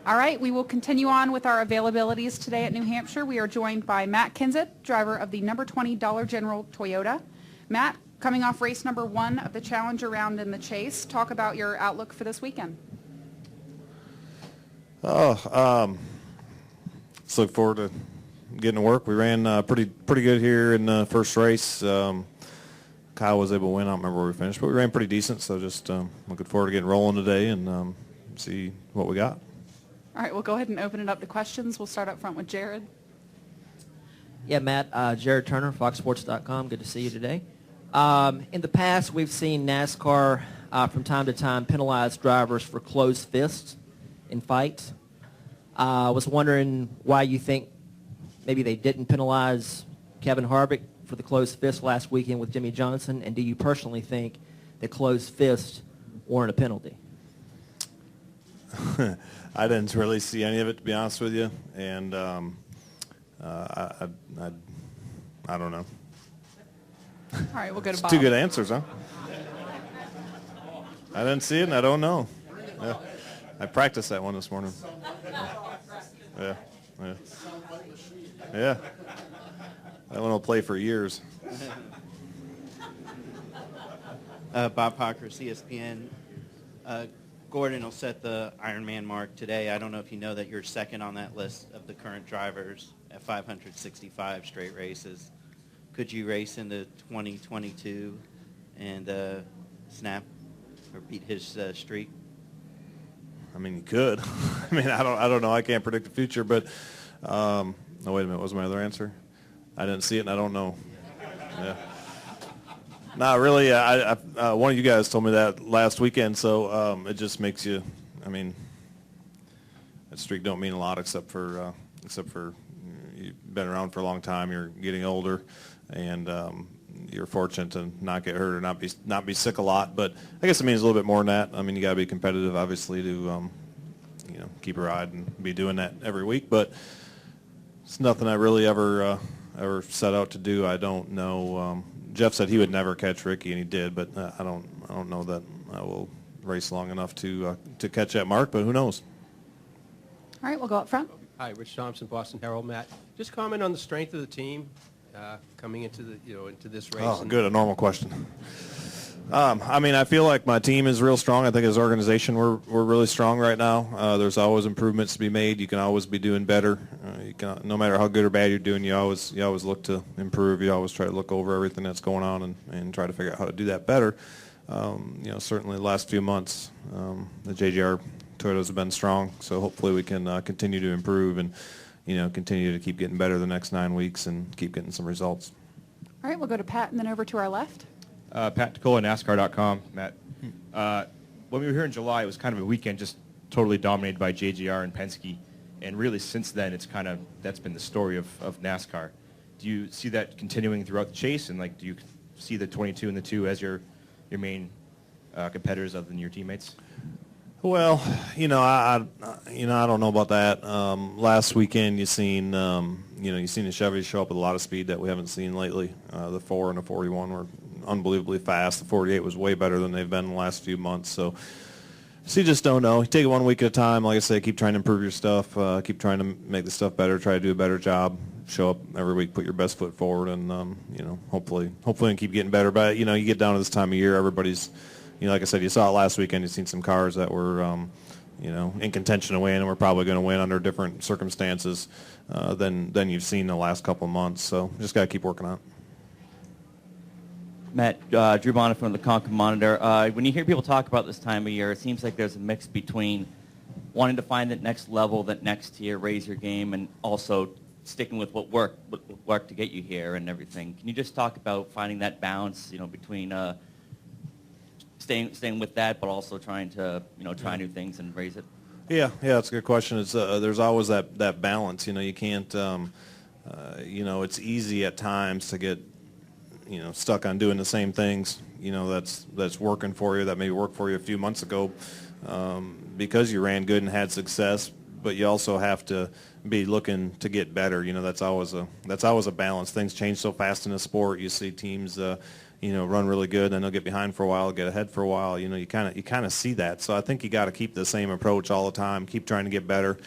All right, we will continue on with our availabilities today at New Hampshire. We are joined by Matt Kenseth, driver of the number 20 Dollar General Toyota. Matt, coming off race number 1 of the Challenger round in the Chase, talk about your outlook for this weekend. Just look forward to getting to work. We ran pretty good here in the first race. Kyle was able to win. I don't remember where we finished, but we ran pretty decent. So just looking forward to getting rolling today and see what we got. All right, we'll go ahead and open it up to questions. We'll start up front with Jared. Yeah, Matt, Jared Turner, FoxSports.com. Good to see you today. In the past, we've seen NASCAR from time to time penalize drivers for closed fists in fights. I was wondering why you think maybe they didn't penalize Kevin Harvick for the closed fist last weekend with Jimmy Johnson, and do you personally think that closed fists weren't a penalty? I didn't really see any of it, to be honest with you, and I don't know. All right, we'll go to Bob. Two good answers, huh? I didn't see it, and I don't know. Yeah. I practiced that one this morning. Yeah. That one will play for years. Bob Hocker, CSPN. Gordon will set the Ironman mark today. I don't know if you know that you're second on that list of the current drivers at 565 straight races. Could you race into 2022 and snap or beat his streak? I mean, you could. I mean, I don't know. I can't predict the future, but no, wait a minute. What was my other answer? I didn't see it, and I don't know. Yeah. Not really. One of you guys told me that last weekend, so it just makes you. I mean, that streak don't mean a lot except for you've been around for a long time. You're getting older, and you're fortunate to not get hurt or not be sick a lot. But I guess it means a little bit more than that. I mean, you got to be competitive, obviously, to keep a ride and be doing that every week. But it's nothing I really ever set out to do. I don't know. Jeff said he would never catch Ricky, and he did. But I don't know that I will race long enough to catch that mark. But who knows? All right, we'll go up front. Hi, Rich Thompson, Boston Herald. Matt, just comment on the strength of the team coming into this race. Oh, good, a normal question. I mean, I feel like my team is real strong. I think as an organization, we're really strong right now. There's always improvements to be made. You can always be doing better. No matter how good or bad you're doing, you always look to improve. You always try to look over everything that's going on and try to figure out how to do that better. Certainly the last few months, the JGR Toyotas have been strong. So hopefully we can continue to improve and continue to keep getting better the next 9 weeks and keep getting some results. All right, we'll go to Pat and then over to our left. Pat Ticola, NASCAR.com. Matt, when we were here in July, it was kind of a weekend just totally dominated by JGR and Penske, and really since then, that's been the story of NASCAR. Do you see that continuing throughout the chase, and do you see the 22 and the 2 as your main competitors other than your teammates? Well, I don't know about that. Last weekend, you seen the Chevys show up with a lot of speed that we haven't seen lately. The 4 and the 41 were unbelievably fast. The 48 was way better than they've been in the last few months. So you just don't know. You take it 1 week at a time. Like I say, keep trying to improve your stuff. Keep trying to make the stuff better. Try to do a better job. Show up every week, put your best foot forward, and hopefully, and keep getting better. But you get down to this time of year, everybody's. Like I said, you saw it last weekend. You've seen some cars that were, in contention to win, and we're probably going to win under different circumstances than you've seen the last couple of months. So just got to keep working on it. Matt, Drew Bonner from the Concord Monitor. When you hear people talk about this time of year, it seems like there's a mix between wanting to find that next level, that next tier, raise your game, and also sticking with what worked to get you here and everything. Can you just talk about finding that balance, between staying with that, but also trying to try new things and raise it? Yeah, that's a good question. It's there's always that balance. You can't. It's easy at times to get stuck on doing the same things. That's working for you. That maybe worked for you a few months ago because you ran good and had success. But you also have to be looking to get better. That's always a balance. Things change so fast in the sport. You see teams. run really good, then they'll get behind for a while, get ahead for a while. You kind of see that. So I think you got to keep the same approach all the time. Keep trying to get better,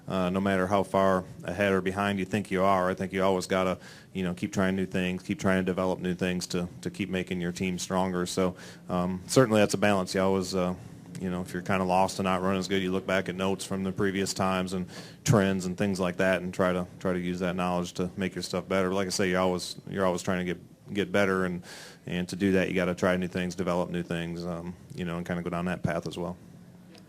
no matter how far ahead or behind you think you are. I think you always got to, keep trying new things, keep trying to develop new things to keep making your team stronger. So certainly that's a balance. You always, if you're kind of lost and not running as good, you look back at notes from the previous times and trends and things like that, and try to use that knowledge to make your stuff better. But like I say, you're always trying to get better, and to do that, you got to try new things, develop new things, and kind of go down that path as well.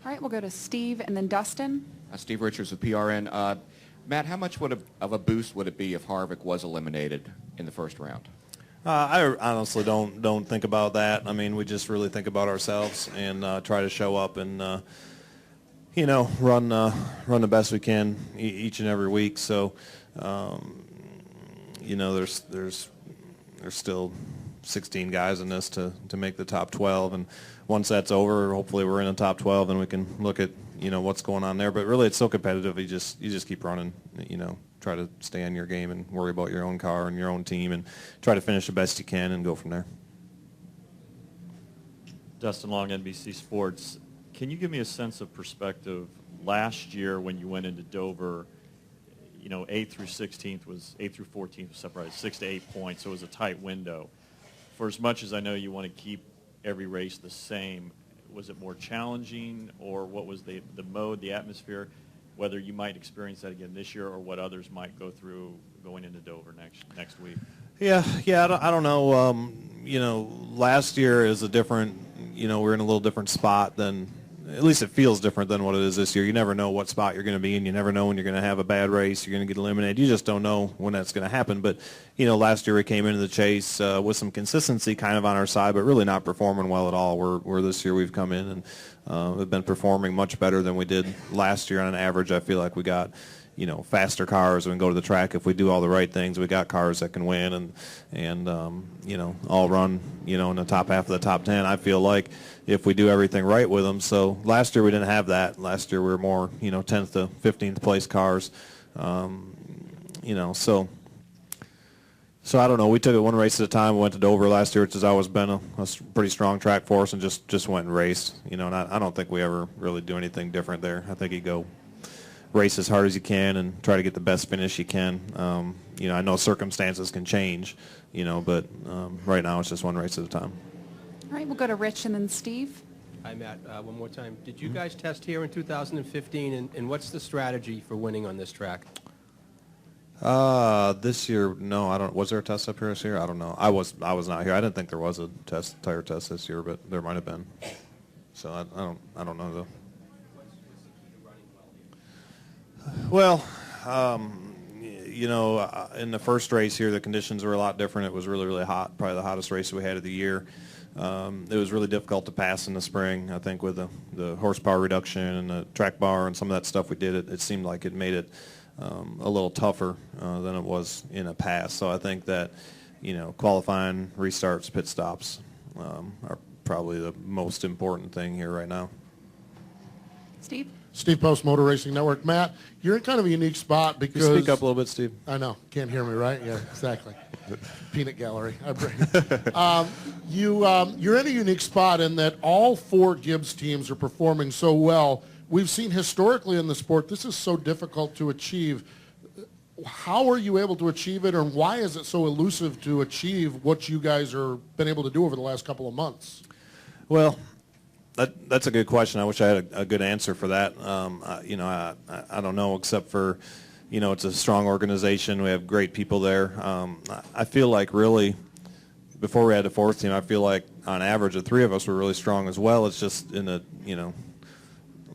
All right, we'll go to Steve and then Dustin. Steve Richards with PRN. Matt, how much of a boost would it be if Harvick was eliminated in the first round? I honestly don't think about that. I mean, we just really think about ourselves and try to show up and run the best we can each and every week. So there's still 16 guys in this to make the top 12, and once that's over, hopefully we're in the top 12, and we can look at what's going on there. But really, it's so competitive. You just keep running. Try to stay on your game and worry about your own car and your own team, and try to finish the best you can and go from there. Dustin Long, NBC Sports. Can you give me a sense of perspective? Last year, when you went into Dover, 8th through 14th was separated 6 to 8 points, so it was a tight window. For as much as I know you want to keep every race the same, was it more challenging, or what was the mode, the atmosphere, whether you might experience that again this year, or what others might go through going into Dover next week? Yeah, I don't know. Last year is a different, we're in a little different spot than, at least it feels different than what it is this year. You never know what spot you're going to be in. You never know when you're going to have a bad race. You're going to get eliminated. You just don't know when that's going to happen. But, last year we came into the chase with some consistency kind of on our side, but really not performing well at all. Where this year we've come in and we've been performing much better than we did last year on an average. I feel like we got faster cars when we go to the track. If we do all the right things, we got cars that can win and all run, in the top half of the top 10. I feel like if we do everything right with them. So last year we didn't have that. Last year we were more, 10th to 15th place cars. So I don't know. We took it one race at a time. We went to Dover last year, which has always been a pretty strong track for us, and just went and raced. And I don't think we ever really do anything different there. I think you go race as hard as you can and try to get the best finish you can. I know circumstances can change, but right now it's just one race at a time. All right, we'll go to Rich and then Steve. Hi, Matt. One more time. Did you guys test here in 2015, and what's the strategy for winning on this track? This year, no, I don't. Was there a test up here this year? I don't know. I was not here. I didn't think there was a tire test this year, but there might have been. So I don't know though. Well, in the first race here, the conditions were a lot different. It was really, really hot, probably the hottest race we had of the year. It was really difficult to pass in the spring. I think with the horsepower reduction and the track bar and some of that stuff we did, it seemed like it made it a little tougher than it was in the past. So I think that, qualifying, restarts, pit stops are probably the most important thing here right now. Steve? Steve Post, Motor Racing Network. Matt, you're in kind of a unique spot because... Can you speak up a little bit, Steve? I know. Can't hear me, right? Yeah, exactly. Peanut gallery. You're in a unique spot in that all four Gibbs teams are performing so well. We've seen historically in the sport, this is so difficult to achieve. How are you able to achieve it, and why is it so elusive to achieve what you guys are been able to do over the last couple of months? Well, that's a good question. I wish I had a good answer for that. I don't know, except for, it's a strong organization. We have great people there. I feel like really, before we had the fourth team, I feel like on average the three of us were really strong as well. It's just in the,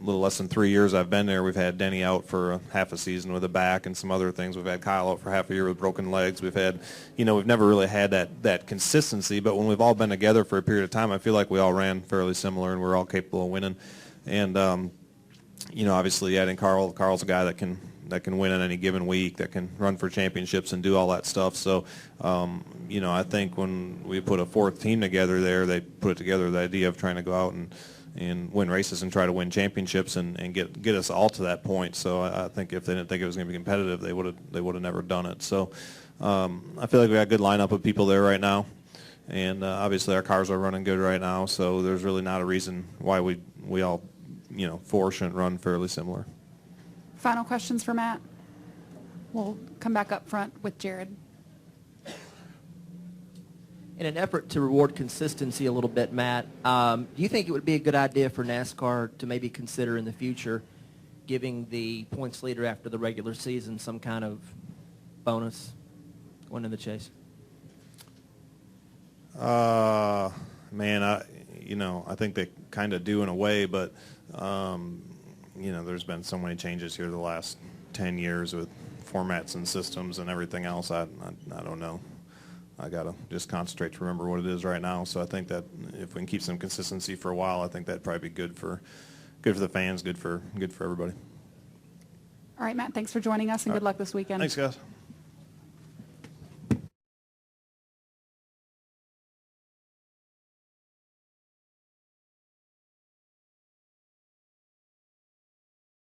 a little less than 3 years I've been there, we've had Denny out for half a season with a back and some other things. We've had Kyle out for half a year with broken legs. We've had, we've never really had that consistency. But when we've all been together for a period of time, I feel like we all ran fairly similar and we're all capable of winning. And, obviously adding Carl's a guy that can win on any given week, that can run for championships and do all that stuff. So, I think when we put a fourth team together there, they put it together the idea of trying to go out and win races and try to win championships and get us all to that point. So I think if they didn't think it was going to be competitive, they would have never done it. So I feel like we got a good lineup of people there right now, And obviously our cars are running good right now, so there's really not a reason why we all, 4 shouldn't run fairly similar. Final questions for Matt? We'll come back up front with Jared. In an effort to reward consistency a little bit, Matt, do you think it would be a good idea for NASCAR to maybe consider in the future giving the points leader after the regular season some kind of bonus going in the chase? Man, I think they kind of do in a way, but there's been so many changes here the last 10 years with formats and systems and everything else. I don't know. I got to just concentrate to remember what it is right now. So I think that if we can keep some consistency for a while, I think that'd probably be good for the fans, good for everybody. All right, Matt, thanks for joining us, and good luck this weekend. Thanks, guys.